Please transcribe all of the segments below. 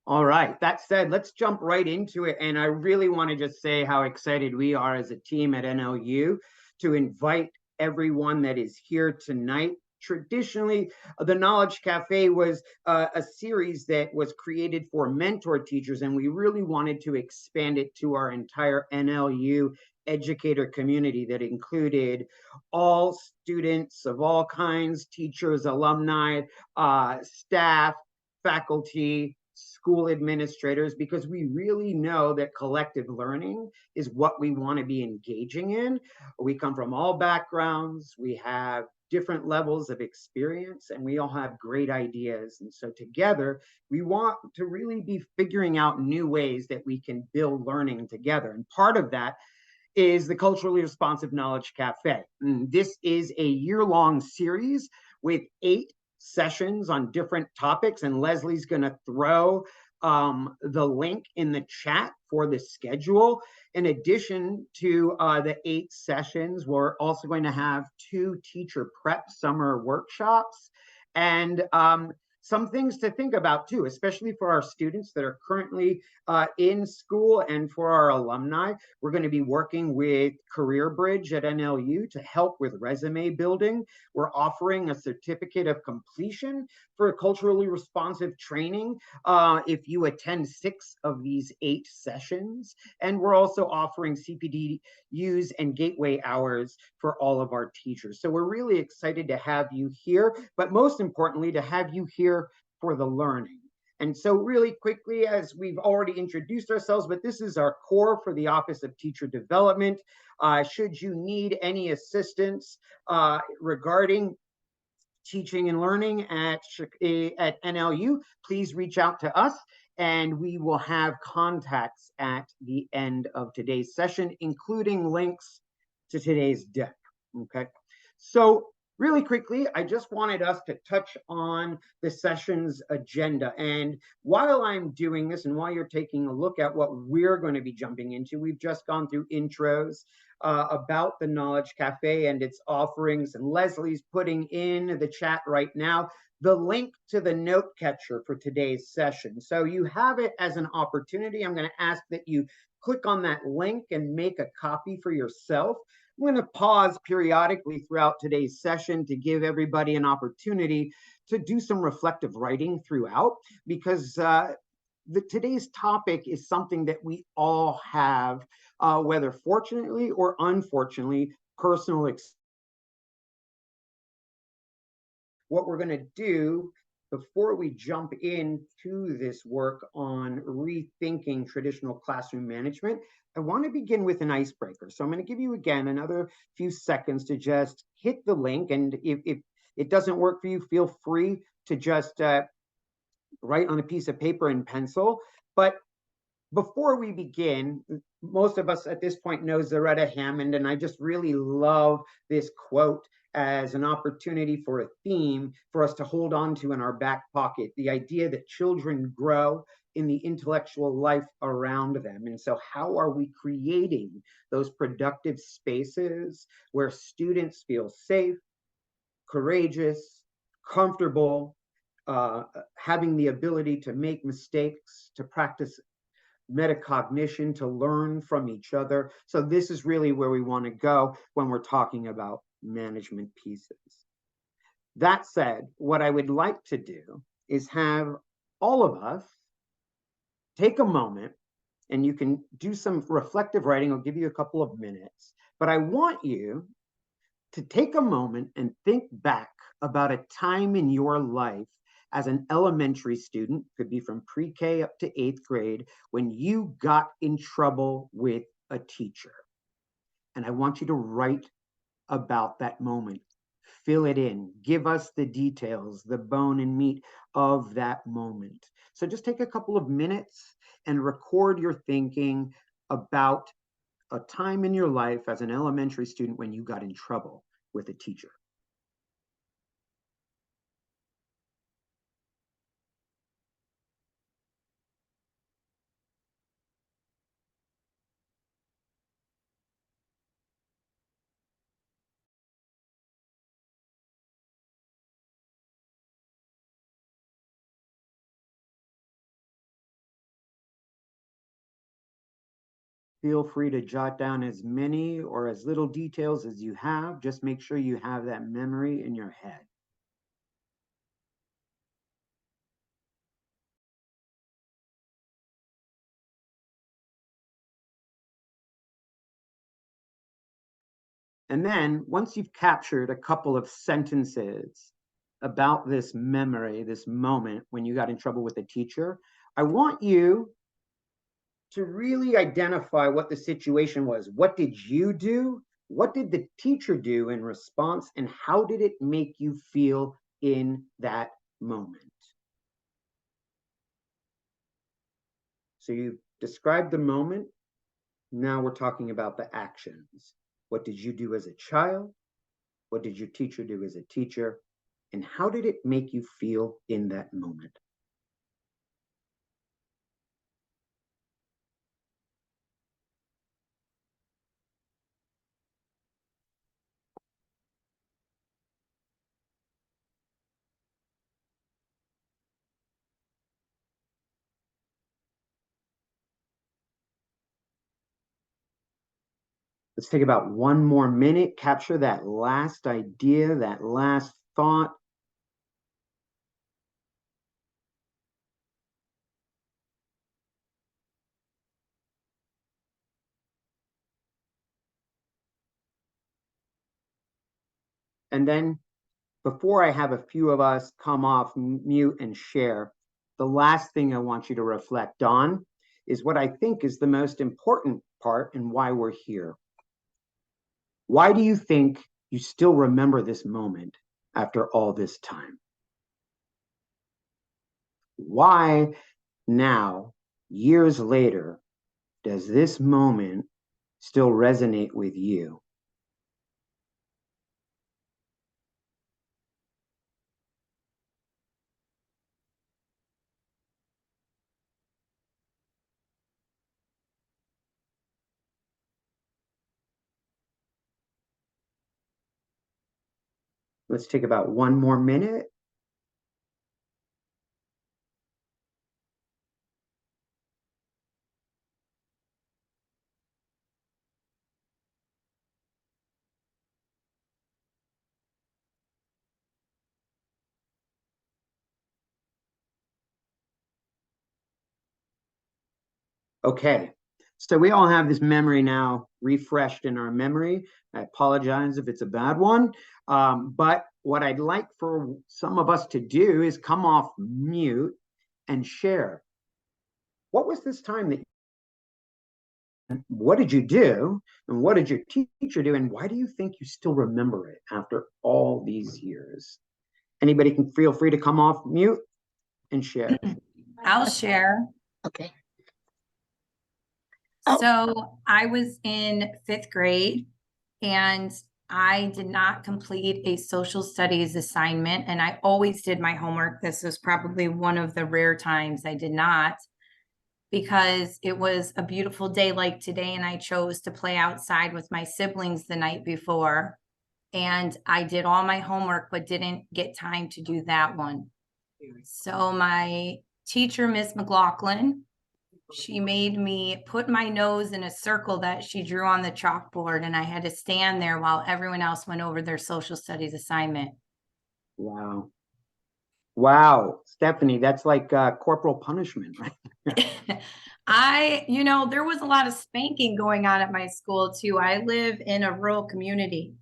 All right. That said, let's jump right into it. And I really want to just say how excited we are as a team at NLU to invite everyone that is here tonight. Traditionally, the Knowledge Cafe was a series that was created for mentor teachers, and we really wanted to expand it to our entire NLU educator community that included all students of all kinds, teachers, alumni, staff, faculty, school administrators, because we really know that collective learning is what we want to be engaging in. We come from all backgrounds, we have different levels of experience, and we all have great ideas. And so together, we want to really be figuring out new ways that we can build learning together. And part of that is the Culturally Responsive Knowledge Cafe. This is a year-long series with 8 sessions on different topics, and Leslie's going to throw the link in the chat for the schedule. In addition to the 8 sessions, we're also going to have 2 teacher prep summer workshops and some things to think about too, especially for our students that are currently in school and for our alumni. We're going to be working with Career Bridge at NLU to help with resume building. We're offering a certificate of completion for culturally responsive training if you attend 6 of these 8 sessions. And we're also offering CPDUs and gateway hours for all of our teachers. So we're really excited to have you here, but most importantly, to have you here for the learning. And so really quickly, as we've already introduced ourselves, but this is our core for the Office of Teacher Development. Should you need any assistance regarding teaching and learning at NLU, please reach out to us and we will have contacts at the end of today's session, including links to today's deck, okay? So really quickly, I just wanted us to touch on the session's agenda. And while I'm doing this and while you're taking a look at what we're going to be jumping into, we've just gone through intros about the Knowledge Cafe and its offerings. And Leslie's putting in the chat right now the link to the note catcher for today's session. So you have it as an opportunity. I'm going to ask that you click on that link and make a copy for yourself. I'm going to pause periodically throughout today's session to give everybody an opportunity to do some reflective writing throughout, because today's topic is something that we all have, whether fortunately or unfortunately, personal experience. What we're going to do before we jump into this work on rethinking traditional classroom management, I want to begin with an icebreaker. So I'm going to give you again another few seconds to just hit the link. And if it doesn't work for you, feel free to just write on a piece of paper and pencil. But before we begin, most of us at this point know Zaretta Hammond, and I just really love this quote as an opportunity for a theme for us to hold on to in our back pocket, the idea that children grow in the intellectual life around them. And so how are we creating those productive spaces where students feel safe, courageous, comfortable, having the ability to make mistakes, to practice metacognition, to learn from each other. So this is really where we want to go when we're talking about management pieces. That said, what I would like to do is have all of us take a moment, and you can do some reflective writing. I'll give you a couple of minutes, but I want you to take a moment and think back about a time in your life as an elementary student, could be from pre-K up to 8th grade, when you got in trouble with a teacher. And I want you to write about that moment. Fill it in. Give us the details, the bone and meat of that moment. So just take a couple of minutes and record your thinking about a time in your life as an elementary student when you got in trouble with a teacher. Feel free to jot down as many or as little details as you have. Just make sure you have that memory in your head. And then once you've captured a couple of sentences about this memory, this moment when you got in trouble with a teacher, I want you to really identify what the situation was. What did you do? What did the teacher do in response? And how did it make you feel in that moment? So you described the moment. Now we're talking about the actions. What did you do as a child? What did your teacher do as a teacher? And how did it make you feel in that moment? Let's take about 1 more minute, capture that last idea, that last thought. And then before I have a few of us come off mute and share, the last thing I want you to reflect on is what I think is the most important part and why we're here. Why do you think you still remember this moment after all this time? Why now, years later, does this moment still resonate with you? Let's take about 1 more minute. Okay, so we all have this memory now refreshed in our memory. I apologize if it's a bad one. But what I'd like for some of us to do is come off mute and share. What was this time that, what did you do? And what did your teacher do? And why do you think you still remember it after all these years? Anybody can feel free to come off mute and share. I'll share. Okay. So I was in 5th grade and I did not complete a social studies assignment, and I always did my homework. This was probably one of the rare times I did not, because it was a beautiful day like today and I chose to play outside with my siblings the night before. And I did all my homework, but didn't get time to do that one. So my teacher, Miss McLaughlin, she made me put my nose in a circle that she drew on the chalkboard, and I had to stand there while everyone else went over their social studies assignment. Wow. Wow, Stephanie, that's like corporal punishment, right? There was a lot of spanking going on at my school too. I live in a rural community.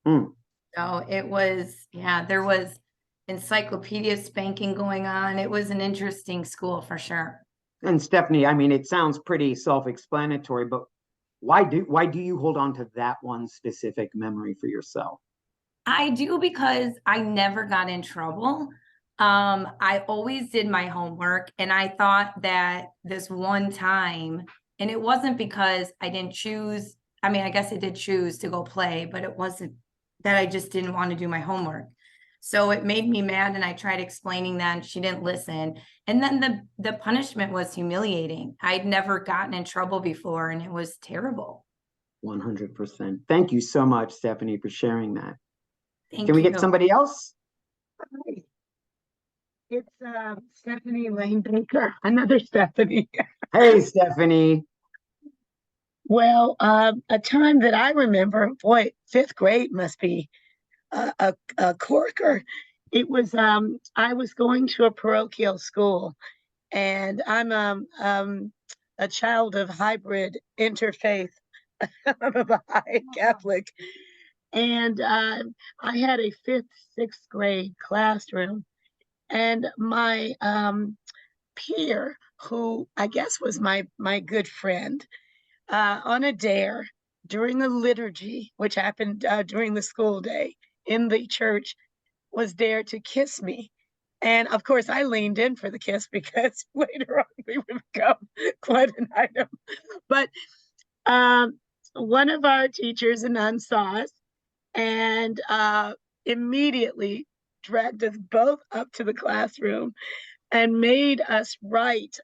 So it was, there was encyclopedia spanking going on. It was an interesting school for sure. And Stephanie, I mean, it sounds pretty self-explanatory, but why do you hold on to that one specific memory for yourself? I do because I never got in trouble. I always did my homework, and I thought that this one time, and it wasn't because I didn't choose. I mean, I guess I did choose to go play, but it wasn't that I just didn't want to do my homework. So it made me mad, and I tried explaining that, and she didn't listen. And then the punishment was humiliating. I'd never gotten in trouble before, and it was terrible. 100%. Thank you so much, Stephanie, for sharing that. Thank Can we you. get somebody else? It's Stephanie Lane Baker, another Stephanie. Hey, Stephanie. Well, a time that I remember, boy, fifth grade must be a corker. It was, I was going to a parochial school, and I'm a child of hybrid interfaith. I'm a Baha'i Catholic. And I had a fifth, sixth grade classroom, and my peer, who I guess was my good friend, on a dare during the liturgy, which happened during the school day in the church, was dared to kiss me. And of course, I leaned in for the kiss because later on we would become quite an item. But um, one of our teachers, a nun, saw us and immediately dragged us both up to the classroom and made us write.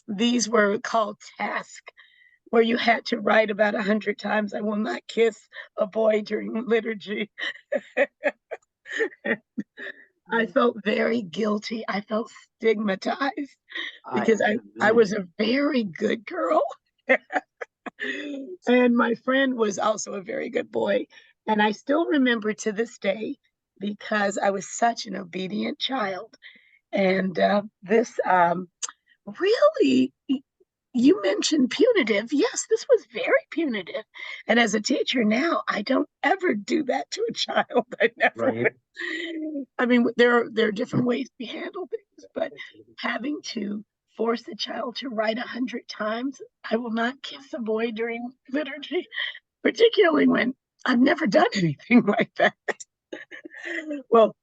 These were called tasks, where you had to write about 100 times, "I will not kiss a boy during liturgy." I felt very guilty. I felt stigmatized because I was a very good girl. And my friend was also a very good boy. And I still remember to this day because I was such an obedient child. And this really, you mentioned punitive. Yes, this was very punitive. And as a teacher now, I don't ever do that to a child. I never Right. would. I mean, there are different ways we handle things, but having to force a child to write 100 times, "I will not kiss a boy during liturgy," particularly when I've never done anything like that. Well,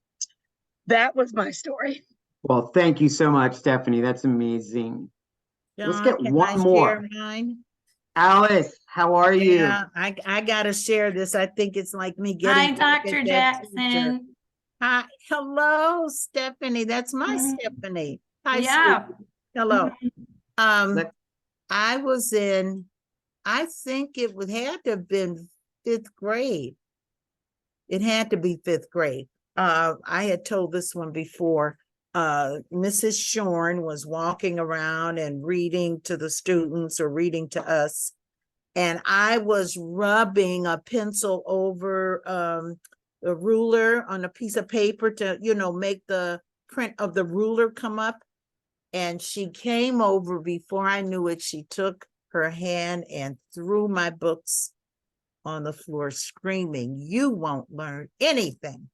that was my story. Well, thank you so much, Stephanie. That's amazing. Let's John, get can one I more. share mine? Alice, how are you? Yeah, I gotta share this. I think it's like me Hi, getting back Dr. at that teacher. Jackson. Hi, hello, Stephanie. That's my Mhm. Stephanie. Hi, Yeah. sweetie. Hello. Let- I was in, I think it would have to have been fifth grade. It had to be fifth grade. I had told this one before. Mrs. Shorn was walking around and reading to the students or reading to us. And I was rubbing a pencil over the ruler on a piece of paper to, make the print of the ruler come up. And she came over before I knew it. She took her hand and threw my books on the floor, screaming, "You won't learn anything.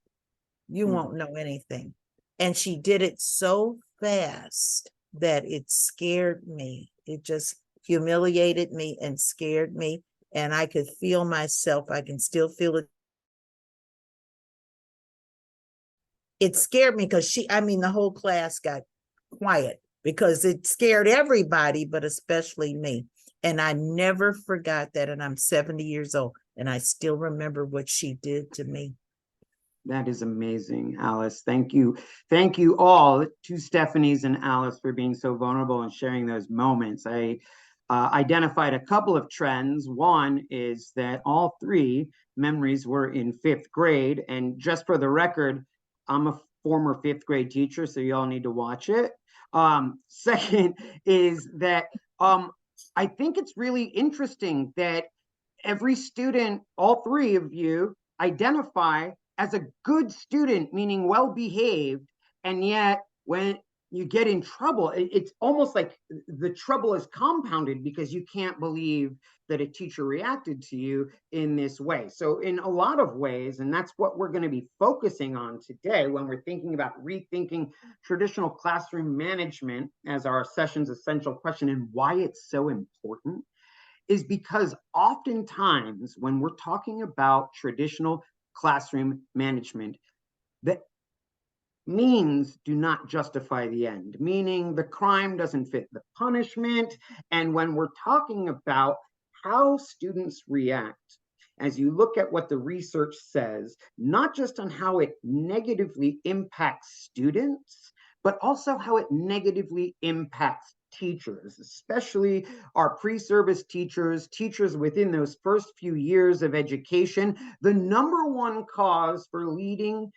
You won't know anything." And she did it so fast that it scared me. It just humiliated me and scared me. And I could feel myself. I can still feel it. It scared me because the whole class got quiet because it scared everybody, but especially me. And I never forgot that. And I'm 70 years old and I still remember what she did to me. That is amazing, Alice. Thank you. Thank you all, to Stephanies and Alice, for being so vulnerable and sharing those moments. I identified a couple of trends. One is that all three memories were in fifth grade. And just for the record, I'm a former fifth grade teacher, so you all need to watch it. Second is that I think it's really interesting that every student, all three of you, identify as a good student, meaning well behaved, and yet when you get in trouble, it's almost like the trouble is compounded because you can't believe that a teacher reacted to you in this way. So in a lot of ways, and that's what we're going to be focusing on today when we're thinking about rethinking traditional classroom management as our session's essential question and why it's so important, is because oftentimes when we're talking about traditional classroom management, the means do not justify the end, meaning the crime doesn't fit the punishment. And when we're talking about how students react, as you look at what the research says, not just on how it negatively impacts students, but also how it negatively impacts teachers, especially our pre-service teachers, teachers within those first few years of education. The number one cause for leading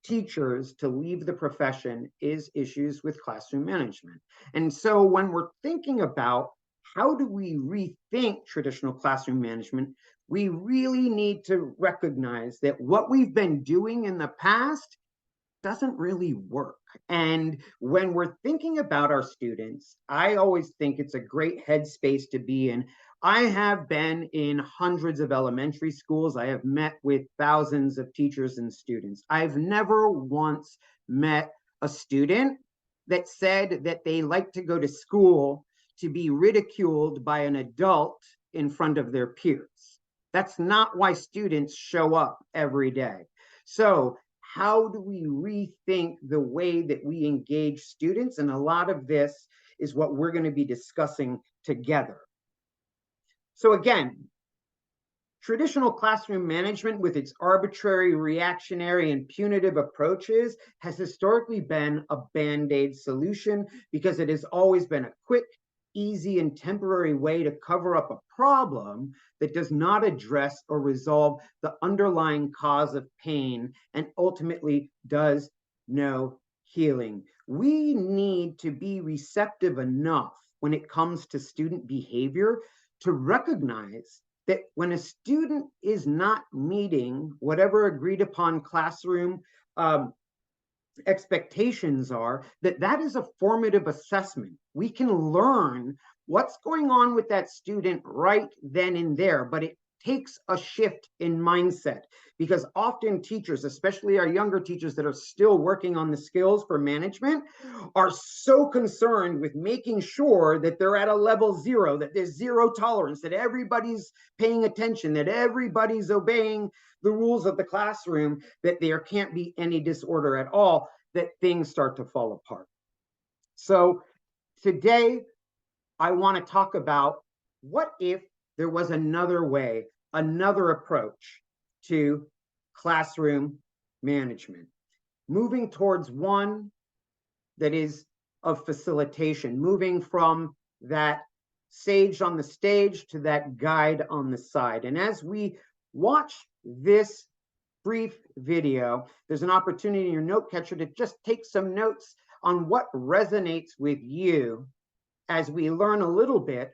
teachers to leave the profession is issues with classroom management. And so when we're thinking about how do we rethink traditional classroom management? We really need to recognize that what we've been doing in the past doesn't really work. And when we're thinking about our students, I always think it's a great headspace to be in. I have been in hundreds of elementary schools. I have met with thousands of teachers and students. I've never once met a student that said that they like to go to school to be ridiculed by an adult in front of their peers. That's not why students show up every day. So how do we rethink the way that we engage students? And a lot of this is what we're going to be discussing together. So again, traditional classroom management with its arbitrary, reactionary, and punitive approaches has historically been a band-aid solution because it has always been a quick, easy, and temporary way to cover up a problem that does not address or resolve the underlying cause of pain and ultimately does no healing. We need to be receptive enough when it comes to student behavior to recognize that when a student is not meeting whatever agreed upon classroom expectations are, that is a formative assessment. We can learn what's going on with that student right then and there, but it takes a shift in mindset because often teachers, especially our younger teachers that are still working on the skills for management, are so concerned with making sure that they're at a level 0, that there's zero tolerance, that everybody's paying attention, that everybody's obeying the rules of the classroom, that there can't be any disorder at all, that things start to fall apart. So today, I want to talk about what if there was another way, another approach to classroom management, moving towards one that is of facilitation, moving from that sage on the stage to that guide on the side. And as we watch this brief video, there's an opportunity in your note catcher to just take some notes on what resonates with you as we learn a little bit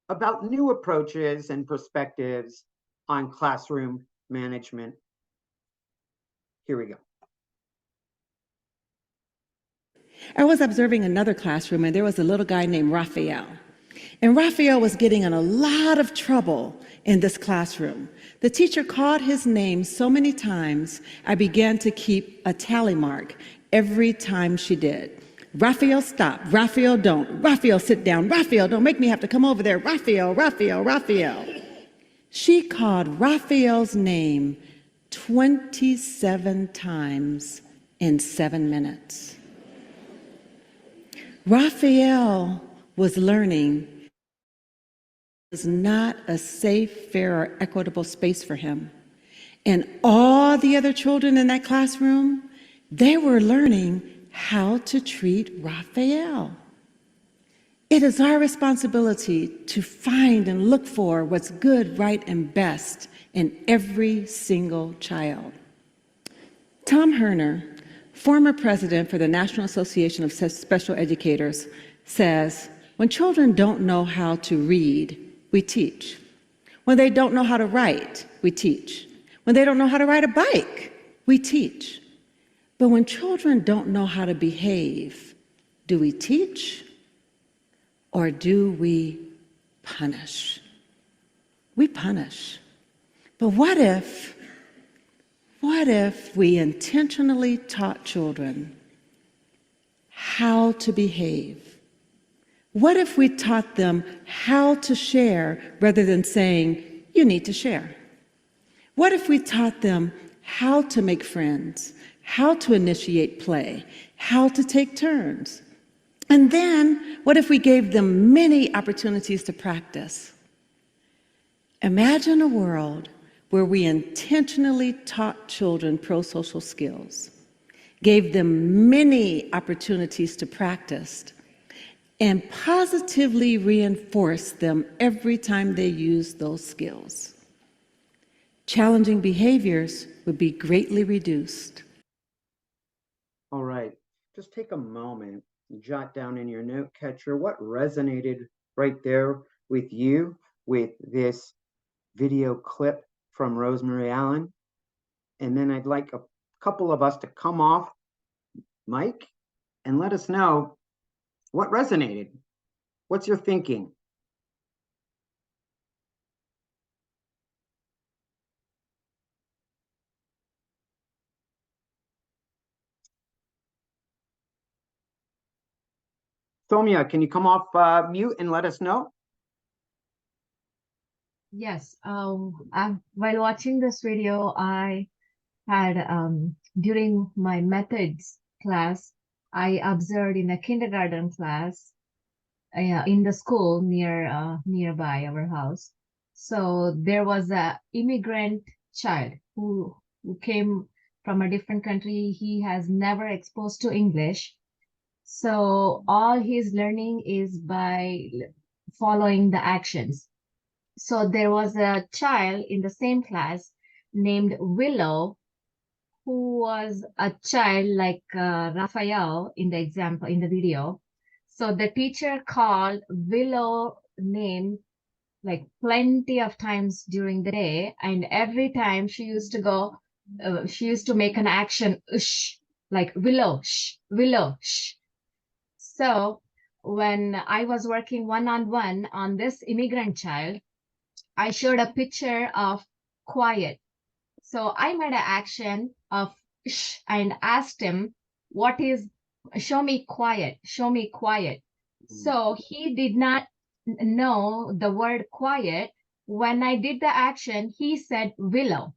about new approaches and perspectives on classroom management. Here we go. I was observing another classroom, and there was a little guy named Raphael. And Raphael was getting in a lot of trouble in this classroom. The teacher called his name so many times, I began to keep a tally mark every time she did. Raphael, stop. Raphael, don't. Raphael, sit down. Raphael, don't make me have to come over there. Raphael, Raphael, Raphael. She called Raphael's name 27 times in 7 minutes. Raphael was learning it was not a safe, fair, or equitable space for him. And all the other children in that classroom, they were learning how to treat Raphael. It is our responsibility to find and look for what's good, right, and best in every single child. Tom Herner, former president for the National Association of Special Educators, says, when children don't know how to read, we teach. When they don't know how to write, we teach. When they don't know how to ride a bike, we teach. But when children don't know how to behave, do we teach or do we punish? We punish. But what if we intentionally taught children how to behave? What if we taught them how to share rather than saying, you need to share? What if we taught them how to make friends, how to initiate play, how to take turns? And then, what if we gave them many opportunities to practice? Imagine a world where we intentionally taught children pro-social skills, gave them many opportunities to practice, and positively reinforced them every time they used those skills. Challenging behaviors would be greatly reduced. All right, just take a moment and jot down in your note catcher what resonated right there with you with this video clip from Rosemary Allen. And then I'd like a couple of us to come off mic and let us know what resonated. What's your thinking? Soumya, can you come off mute and let us know? Yes, while watching this video, I had during my methods class, I observed in a kindergarten class in the school nearby our house. So there was a immigrant child who came from a different country. He has never exposed to English. So all his learning is by following the actions. So there was a child in the same class named Willow, who was a child like Raphael in the example in the video. So the teacher called Willow name like plenty of times during the day, and every time she used to go, she used to make an action, shh, like Willow, shh, Willow, shh. So when I was working one-on-one on this immigrant child, I showed a picture of quiet. So I made an action of shh and asked him, what is, show me quiet, show me quiet. So he did not know the word quiet. When I did the action, he said willow.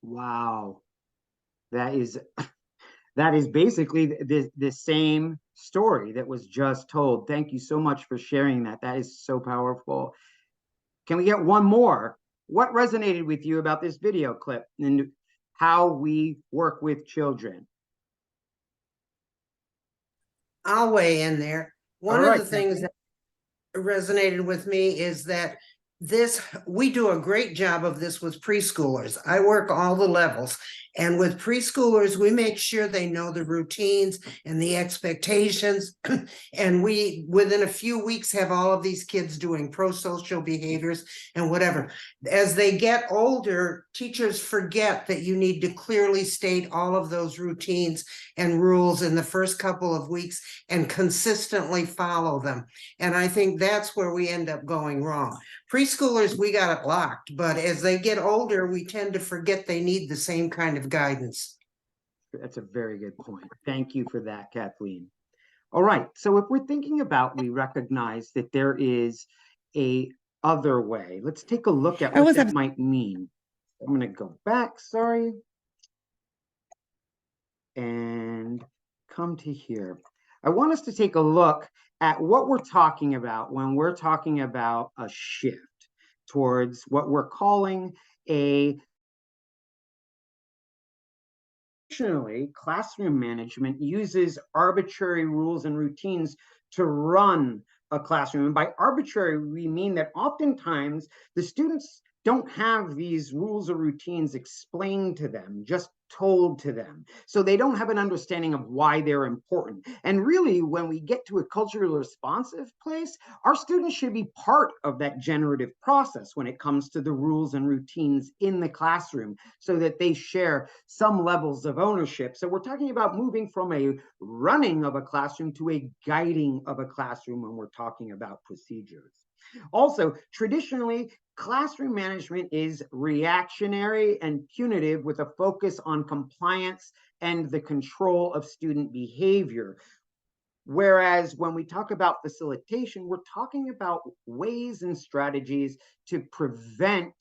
Wow. That is basically the same story that was just told. Thank you so much for sharing that. That is so powerful. Can we get one more? What resonated with you about this video clip and how we work with children? I'll weigh in there. One All of right, the things that resonated with me is that we do a great job of this with preschoolers. I work all the levels. And with preschoolers, we make sure they know the routines and the expectations. And we, within a few weeks, have all of these kids doing pro-social behaviors and whatever. As they get older, teachers forget that you need to clearly state all of those routines and rules in the first couple of weeks and consistently follow them. And I think that's where we end up going wrong. Preschoolers, we got it locked, but as they get older, we tend to forget they need the same kind of guidance. That's a very good point. Thank you for that, Kathleen. All right, so if we're thinking about, we recognize that there is a other way. Let's take a look at what that might mean. I'm going to go back, sorry, and come to here. I want us to take a look at what we're talking about when we're talking about a shift towards what we're calling a Traditionally, classroom management uses arbitrary rules and routines to run a classroom. And by arbitrary, we mean that oftentimes the students don't have these rules or routines explained to them, just told to them. So they don't have an understanding of why they're important. And really, when we get to a culturally responsive place, our students should be part of that generative process when it comes to the rules and routines in the classroom so that they share some levels of ownership. So we're talking about moving from a running of a classroom to a guiding of a classroom when we're talking about procedures. Also, traditionally, classroom management is reactionary and punitive with a focus on compliance and the control of student behavior. Whereas when we talk about facilitation, we're talking about ways and strategies to prevent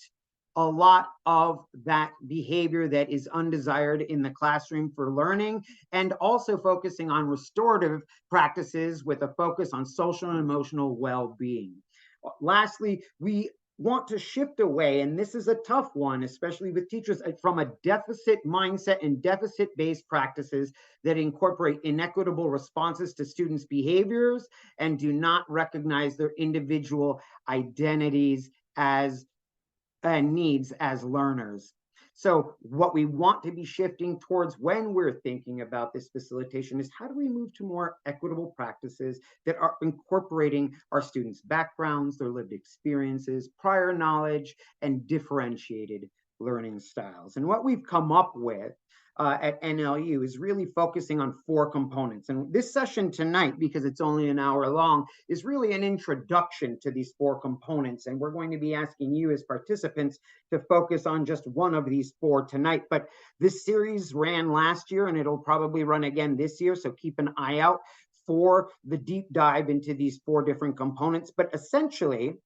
a lot of that behavior that is undesired in the classroom for learning, and also focusing on restorative practices with a focus on social and emotional well-being. Lastly, we want to shift away, and this is a tough one, especially with teachers, from a deficit mindset and deficit-based practices that incorporate inequitable responses to students' behaviors and do not recognize their individual identities as needs as learners. So what we want to be shifting towards when we're thinking about this facilitation is how do we move to more equitable practices that are incorporating our students' backgrounds, their lived experiences, prior knowledge, and differentiated learning styles. And what we've come up with at NLU is really focusing on 4 components. And this session tonight, because it's only an hour long, is really an introduction to these 4 components. And we're going to be asking you as participants to focus on just one of these 4 tonight. But this series ran last year and it'll probably run again this year. So keep an eye out for the deep dive into these 4 different components. But essentially,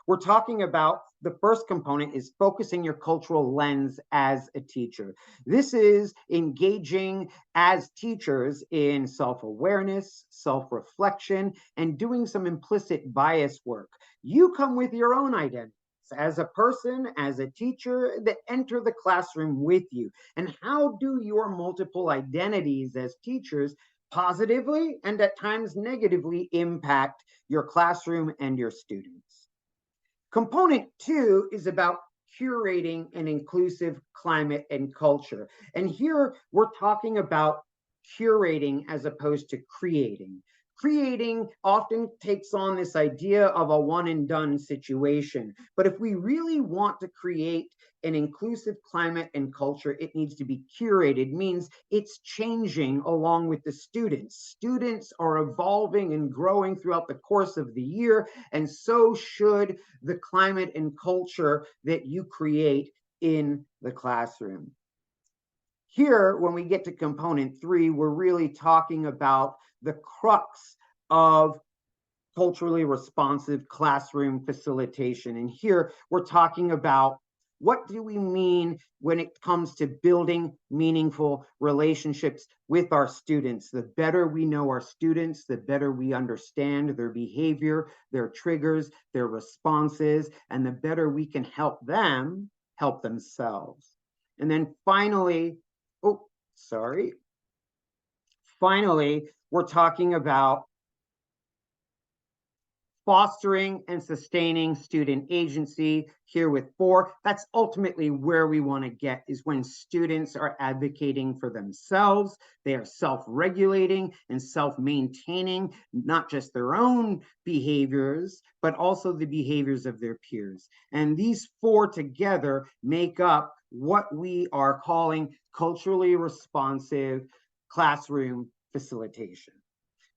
we're talking about the first component is focusing your cultural lens as a teacher. This is engaging as teachers in self-awareness, self-reflection, and doing some implicit bias work. You come with your own identity as a person, as a teacher that enter the classroom with you. And how do your multiple identities as teachers positively and at times negatively impact your classroom and your students? Component 2 is about curating an inclusive climate and culture. And here we're talking about curating as opposed to creating. Creating often takes on this idea of a one and done situation. But if we really want to create an inclusive climate and culture, it needs to be curated, means it's changing along with the students. Students are evolving and growing throughout the course of the year, and so should the climate and culture that you create in the classroom. Here, when we get to component 3, we're really talking about the crux of culturally responsive classroom facilitation. And here we're talking about what do we mean when it comes to building meaningful relationships with our students. The better we know our students, the better we understand their behavior, their triggers, their responses, and the better we can help them help themselves. And then finally, finally, we're talking about fostering and sustaining student agency here with 4. That's ultimately where we want to get, is when students are advocating for themselves, they are self-regulating and self-maintaining, not just their own behaviors, but also the behaviors of their peers. And these 4 together make up what we are calling culturally responsive classroom facilitation.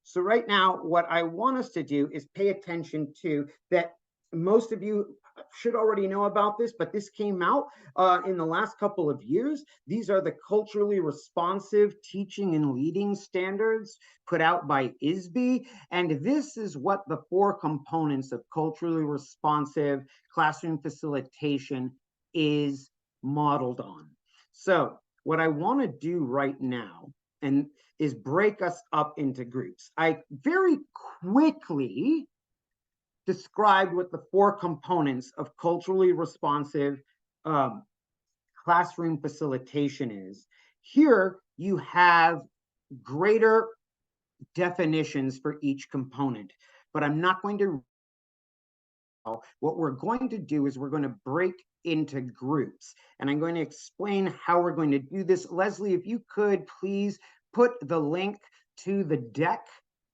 So right now, what I want us to do is pay attention to that. Most of you should already know about this, but this came out in the last couple of years. These are the culturally responsive teaching and leading standards put out by ISB. And this is what the 4 components of culturally responsive classroom facilitation is modeled on. So what I want to do right now is break us up into groups. I very quickly described what the 4 components of culturally responsive classroom facilitation is. Here you have greater definitions for each component, but I'm not going to. What we're going to do is we're going to break into groups, and I'm going to explain how we're going to do this. Leslie, if you could please put the link to the deck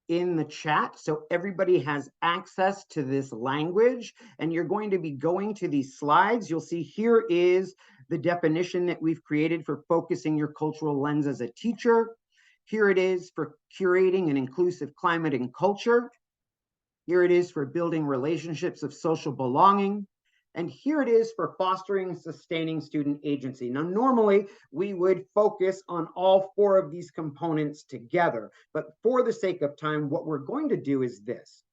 in the chat so everybody has access to this language. And you're going to be going to these slides. You'll see here is the definition that we've created for focusing your cultural lens as a teacher. Here it is for curating an inclusive climate and culture. Here it is for building relationships of social belonging. And here it is for fostering and sustaining student agency. Now, normally we would focus on all 4 of these components together, but for the sake of time, what we're going to do is this.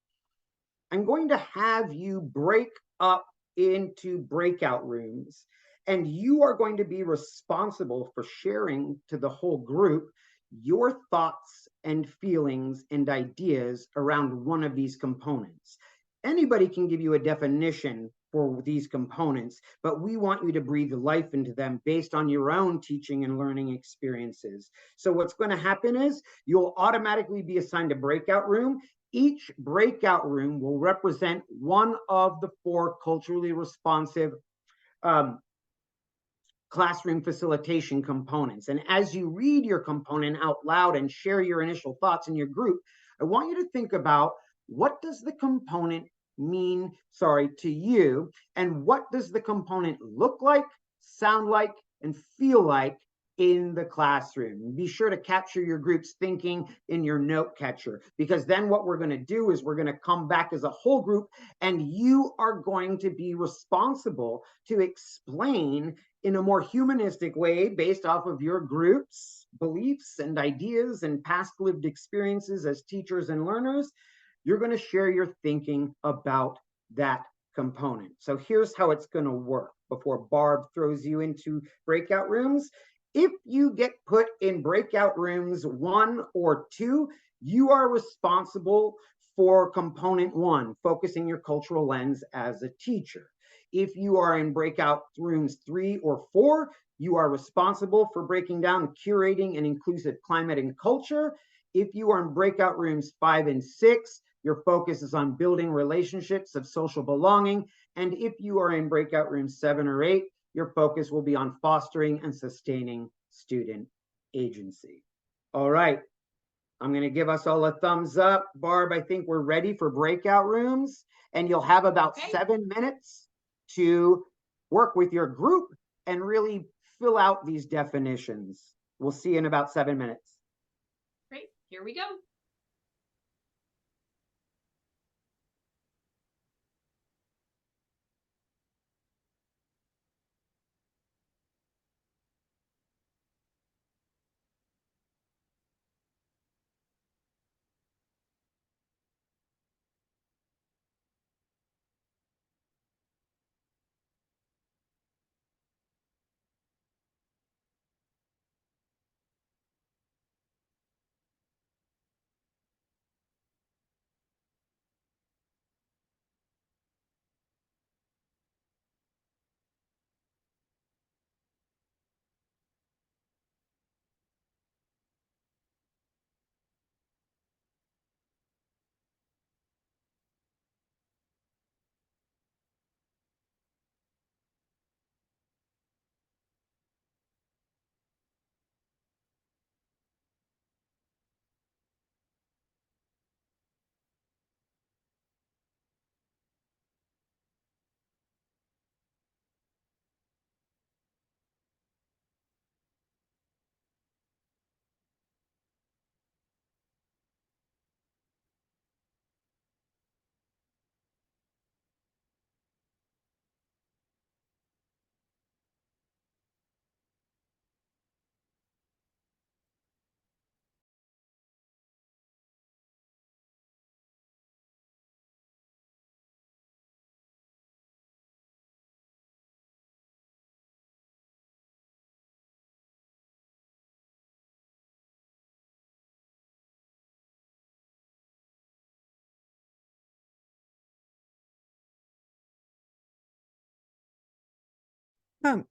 I'm going to have you break up into breakout rooms, and you are going to be responsible for sharing to the whole group your thoughts and feelings and ideas around one of these components. Anybody can give you a definition for these components, but we want you to breathe life into them based on your own teaching and learning experiences. So what's going to happen is you'll automatically be assigned a breakout room. Each breakout room will represent one of the 4 culturally responsive classroom facilitation components. And as you read your component out loud and share your initial thoughts in your group, I want you to think about, what does the component mean, to you? And what does the component look like, sound like, and feel like in the classroom? Be sure to capture your group's thinking in your note catcher, because then what we're going to do is we're going to come back as a whole group, and you are going to be responsible to explain in a more humanistic way, based off of your group's beliefs and ideas and past lived experiences as teachers and learners. You're going to share your thinking about that component. So here's how it's going to work before Barb throws you into breakout rooms. If you get put in breakout rooms 1 or 2, you are responsible for component 1, focusing your cultural lens as a teacher. If you are in breakout rooms 3 or 4, you are responsible for breaking down curating and inclusive climate and culture. If you are in breakout rooms 5 and 6, your focus is on building relationships of social belonging. And if you are in breakout rooms 7 or 8, your focus will be on fostering and sustaining student agency. All right. I'm going to give us all a thumbs up. Barb, I think we're ready for breakout rooms, and you'll have about 7 minutes to work with your group and really fill out these definitions. We'll see you in about 7 minutes. Great, here we go.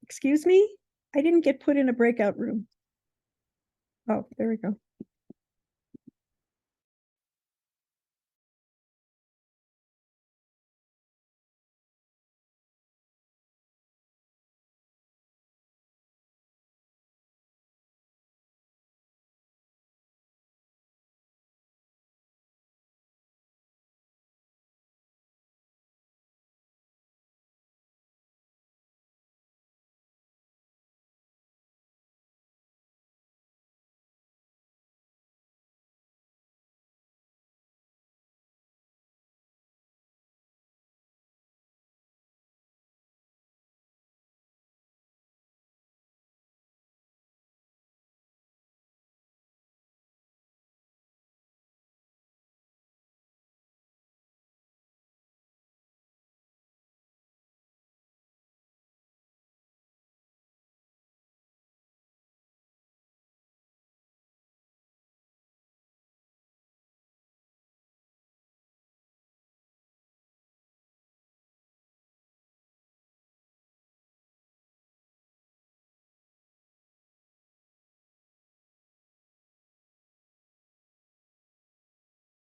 Excuse me? I didn't get put in a breakout room. Oh, there we go.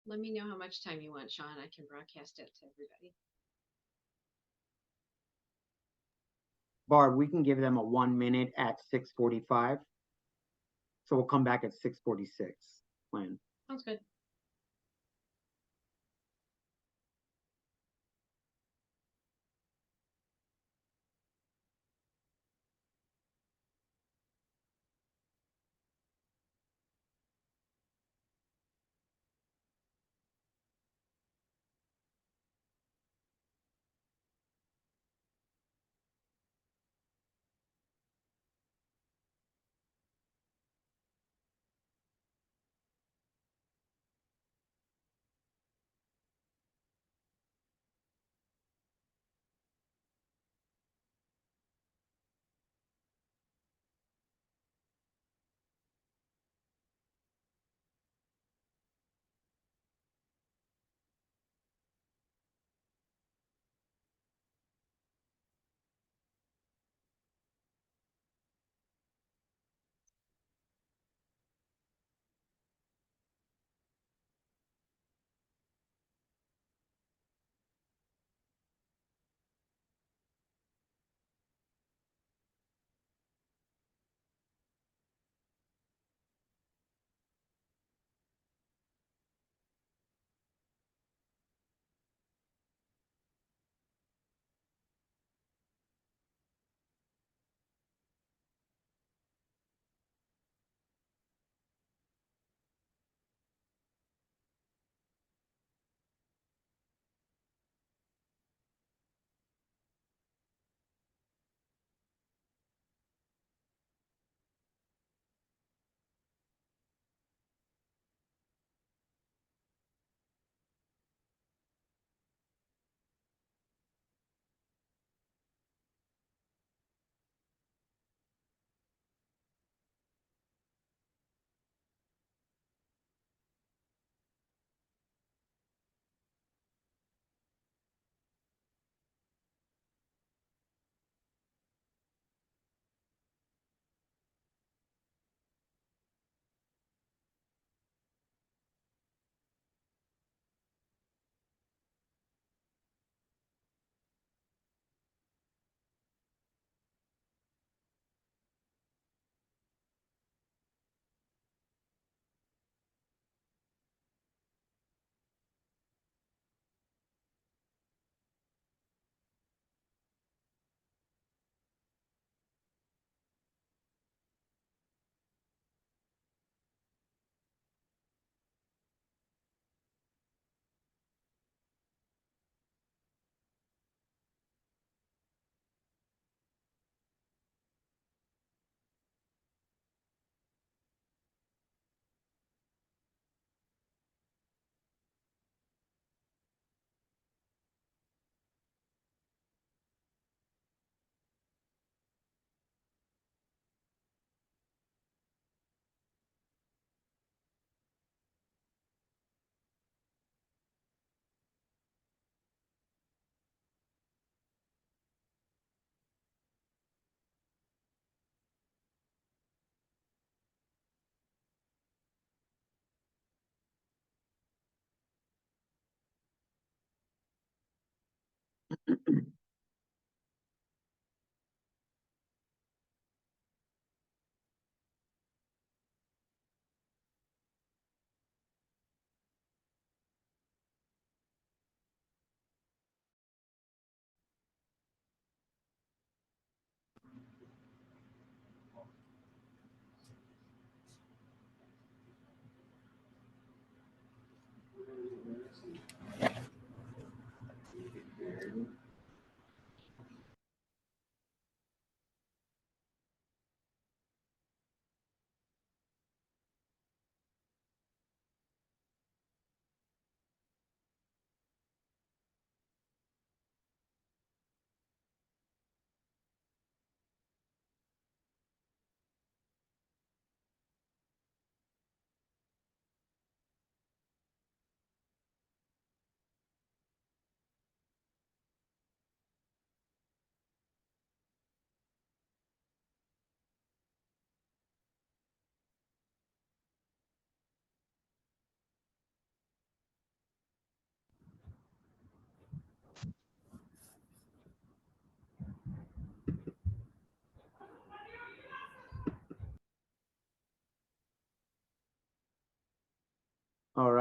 Let me know how much time you want, Shawn. I can broadcast it to everybody. Barb, we can give them a 1 minute at 6:45. So we'll come back at 6:46, Lynn. Sounds good.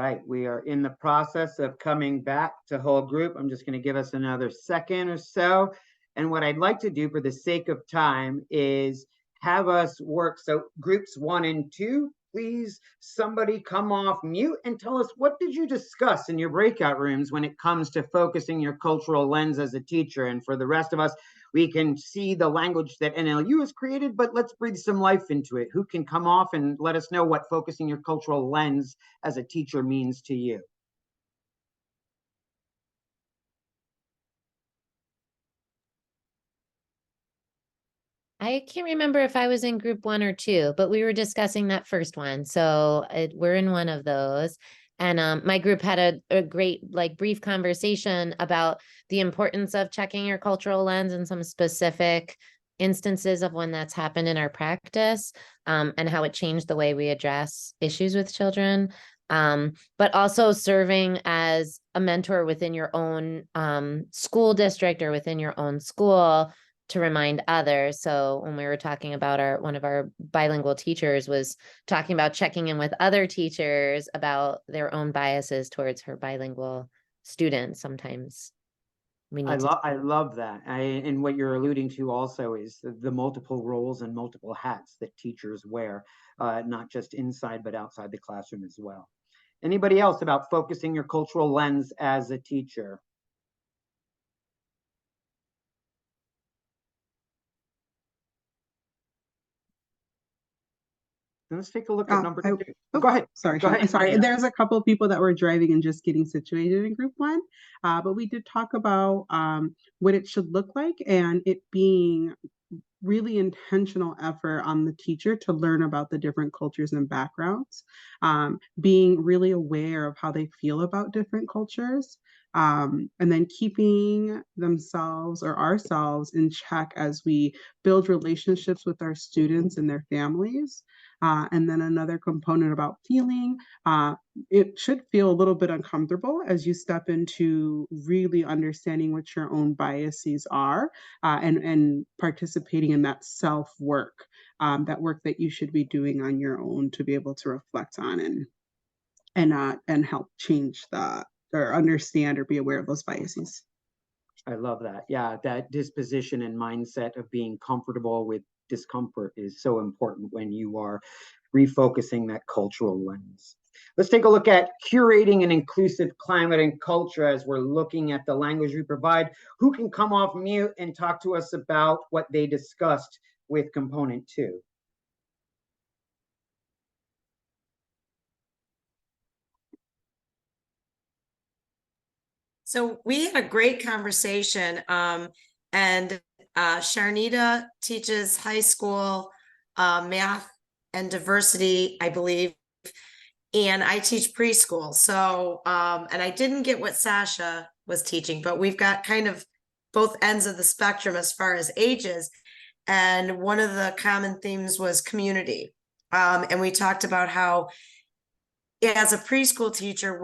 right, we are in the process of coming back to whole group. I'm just going to give us another second or so. And what I'd like to do for the sake of time is have us work. So groups 1 and 2, please somebody come off mute and tell us, what did you discuss in your breakout rooms when it comes to focusing your cultural lens as a teacher? And for the rest of us, we can see the language that NLU has created, but let's breathe some life into it. Who can come off and let us know what focusing your cultural lens as a teacher means to you? I can't remember if I was in group 1 or 2, but we were discussing that first one. So we're in one of those. And my group had a great, like, brief conversation about the importance of checking your cultural lens and some specific instances of when that's happened in our practice, and how it changed the way we address issues with children. But also serving as a mentor within your own school district or within your own school to remind others. So when we were talking about one of our bilingual teachers was talking about checking in with other teachers about their own biases towards her bilingual students. Sometimes we need I love that. And what you're alluding to also is the multiple roles and multiple hats that teachers wear, not just inside, but outside the classroom as well. Anybody else about focusing your cultural lens as a teacher? Let's take a look at number 2. Go ahead. Sorry, Go Shawn. ahead. Sorry. There's a couple of people that were driving and just getting situated in group 1. But we did talk about what it should look like, and it being really intentional effort on the teacher to learn about the different cultures and backgrounds, being really aware of how they feel about different cultures, and then keeping themselves or ourselves in check as we build relationships with our students and their families. And then another component about feeling, it should feel a little bit uncomfortable as you step into really understanding what your own biases are, and participating in that self-work, that work that you should be doing on your own to be able to reflect on and help change that or understand or be aware of those biases. I love that. Yeah, that disposition and mindset of being comfortable with discomfort is so important when you are refocusing that cultural lens. Let's take a look at curating an inclusive climate and culture as we're looking at the language we provide. Who can come off mute and talk to us about what they discussed with component 2? So we had a great conversation, and Sharnita teaches high school math and diversity, I believe, and I teach preschool. So, and I didn't get what Sasha was teaching, but we've got kind of both ends of the spectrum as far as ages. And one of the common themes was community. And we talked about how, as a preschool teacher,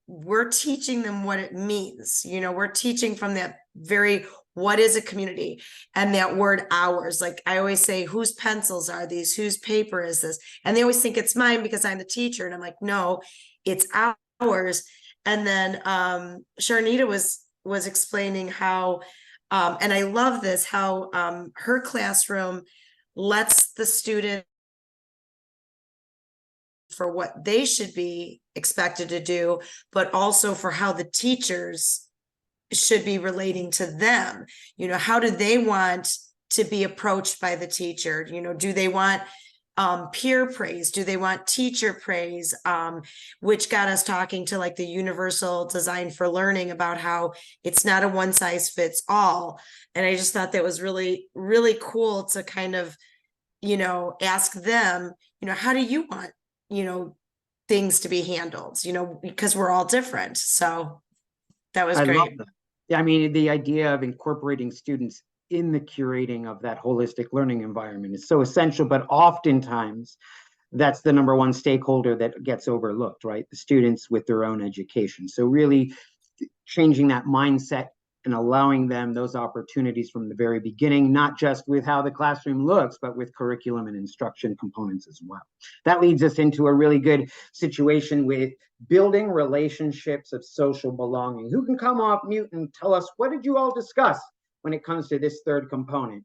we're teaching them what it means. You know, we're teaching from that very, what is a community? And that word ours, like I always say, whose pencils are these? Whose paper is this? And they always think it's mine because I'm the teacher. And I'm like, no, it's ours. And then Sharnita was explaining how, and I love this, how her classroom lets the student for what they should be expected to do, but also for how the teachers should be relating to them. You know, how do they want to be approached by the teacher? You know, do they want peer praise? Do they want teacher praise? Which got us talking to like the universal design for learning about how it's not a one size fits all. And I just thought that was really, really cool to kind of, you know, ask them, you know, how do you want, you know, things to be handled, you know, because we're all different. So that was great. Love that. Yeah, I mean, the idea of incorporating students in the curating of that holistic learning environment is so essential, but oftentimes that's the number one stakeholder that gets overlooked, right? The students with their own education. So really changing that mindset and allowing them those opportunities from the very beginning, not just with how the classroom looks, but with curriculum and instruction components as well. That leads us into a really good situation with building relationships of social belonging. Who can come off mute and tell us, what did you all discuss when it comes to this third component?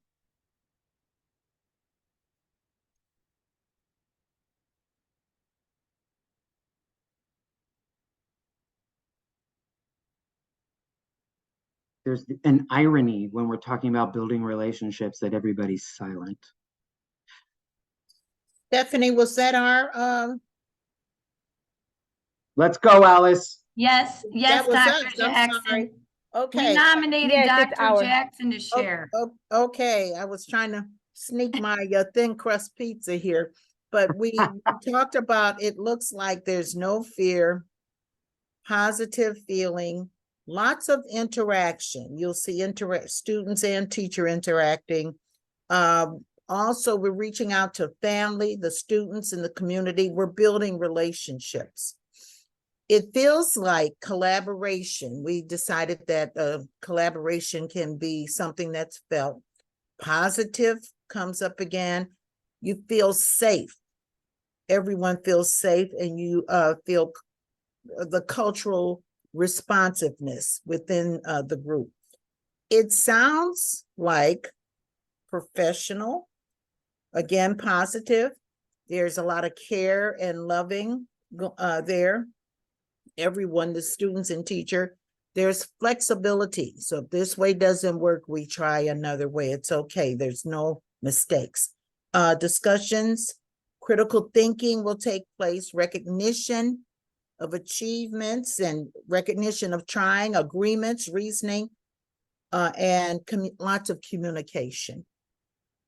There's an irony when we're talking about building relationships that everybody's silent. Stephanie, was that our, Let's go, Alice. Yes, yes, was Dr. us. I'm sorry. Jackson. We Okay. nominated Yes, it's Dr. ours. Jackson to share. Okay, I was trying to sneak my thin crust pizza here, but we talked about, it looks like there's no fear, positive feeling, lots of interaction. You'll see students and teacher interacting. Also, we're reaching out to family, the students in the community. We're building relationships. It feels like collaboration. We decided that collaboration can be something that's felt. Positive comes up again. You feel safe. Everyone feels safe, and you feel the cultural responsiveness within the group. It sounds like professional, again, positive. There's a lot of care and loving there. Everyone, the students and teacher, there's flexibility. So if this way doesn't work, we try another way. It's okay. There's no mistakes. Discussions, critical thinking will take place, recognition of achievements and recognition of trying, agreements, reasoning, and lots of communication.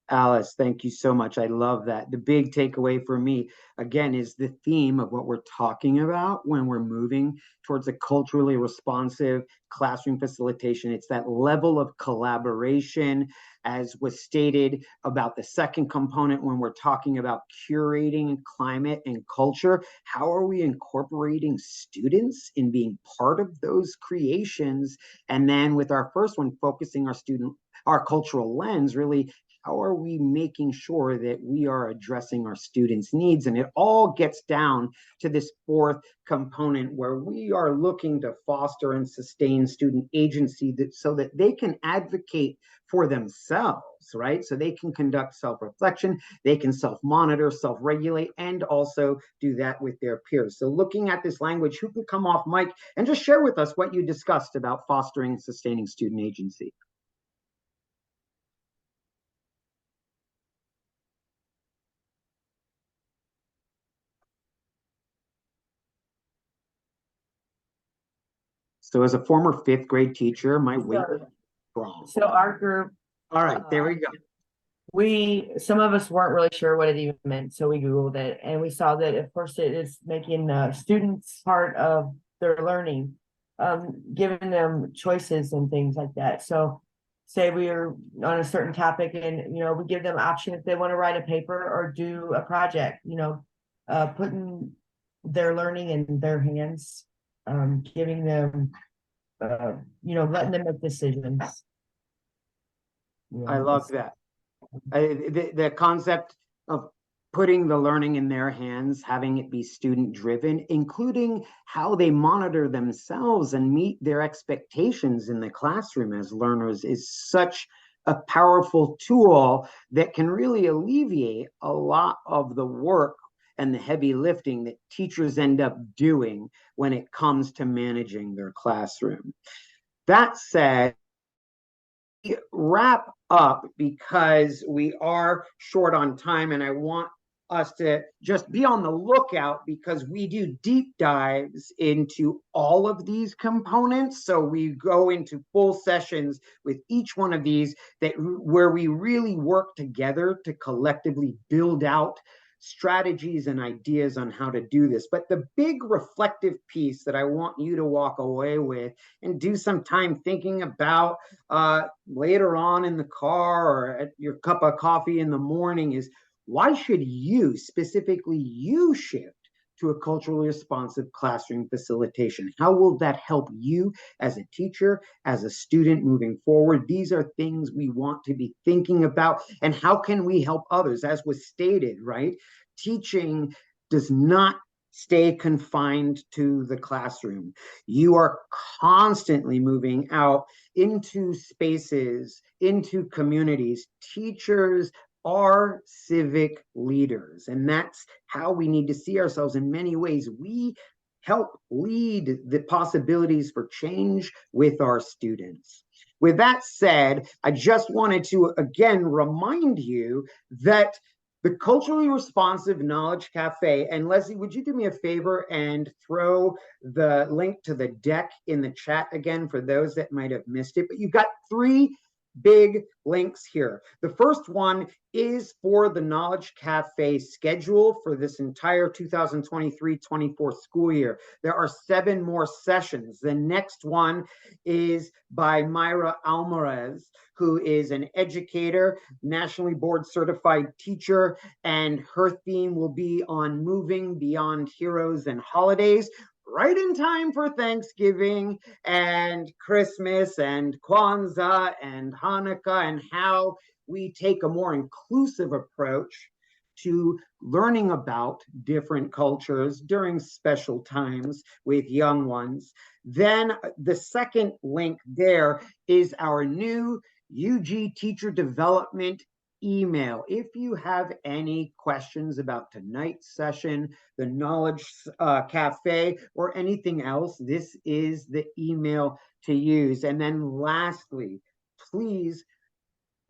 Alice, thank you so much. I love that. The big takeaway for me, again, is the theme of what we're talking about when we're moving towards a culturally responsive classroom facilitation. It's that level of collaboration, as was stated about the second component when we're talking about curating climate and culture. How are we incorporating students in being part of those creations? And then with our first one, focusing our cultural lens, really, how are we making sure that we are addressing our students' needs? And it all gets down to this fourth component where we are looking to foster and sustain student agency so that they can advocate for themselves, right? So they can conduct self-reflection, they can self-monitor, self-regulate, and also do that with their peers. So looking at this language, who can come off mic and just share with us what you discussed about fostering and sustaining student agency? So as a former fifth grade teacher, my weight is strong. So our group, all right, there we go. Some of us weren't really sure what it even meant, so we Googled it, and we saw that, of course, it is making students part of their learning, giving them choices and things like that. So say we are on a certain topic and, we give them option if they want to write a paper or do a project, putting their learning in their hands, giving them, letting them make decisions. I love that. The concept of putting the learning in their hands, having it be student driven, including how they monitor themselves and meet their expectations in the classroom as learners, is such a powerful tool that can really alleviate a lot of the work and the heavy lifting that teachers end up doing when it comes to managing their classroom. That said, wrap up because we are short on time, and I want us to just be on the lookout because we do deep dives into all of these components. So we go into full sessions with each one of these where we really work together to collectively build out strategies and ideas on how to do this. But the big reflective piece that I want you to walk away with and do some time thinking about later on in the car or at your cup of coffee in the morning is, why should you, specifically you, shift to a culturally responsive classroom facilitation? How will that help you as a teacher, as a student moving forward? These are things we want to be thinking about. And how can we help others? As was stated, right? Teaching does not stay confined to the classroom. You are constantly moving out into spaces, into communities. Teachers are civic leaders, and that's how we need to see ourselves. In many ways, we help lead the possibilities for change with our students. With that said, I just wanted to again remind you that the Culturally Responsive Knowledge Cafe, and Leslie, would you do me a favor and throw the link to the deck in the chat again for those that might have missed it? But you've got 3 big links here. The first one is for the Knowledge Cafe schedule for this entire 2023-24 school year. There are 7 more sessions. The next one is by Myra Alvarez, who is an educator, nationally board certified teacher, and her theme will be on moving beyond heroes and holidays, right in time for Thanksgiving and Christmas and Kwanzaa and Hanukkah, and how we take a more inclusive approach to learning about different cultures during special times with young ones. Then the second link there is our new UG Teacher Development email. If you have any questions about tonight's session, the Knowledge Cafe, or anything else, this is the email to use. And then lastly, please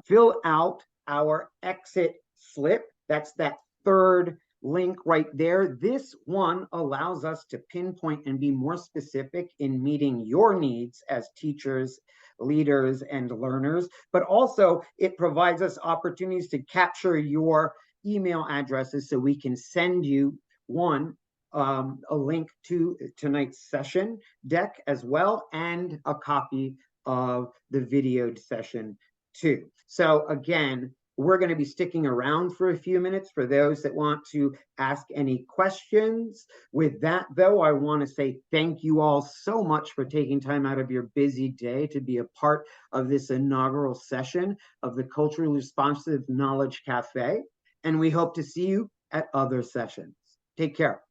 fill out our exit slip. That's that third link right there. This one allows us to pinpoint and be more specific in meeting your needs as teachers, leaders, and learners, but also it provides us opportunities to capture your email addresses so we can send you a link to tonight's session deck as well, and a copy of the videoed session too. So again, we're going to be sticking around for a few minutes for those that want to ask any questions. With that, though, I want to say thank you all so much for taking time out of your busy day to be a part of this inaugural session of the Culturally Responsive Knowledge Cafe. And we hope to see you at other sessions. Take care.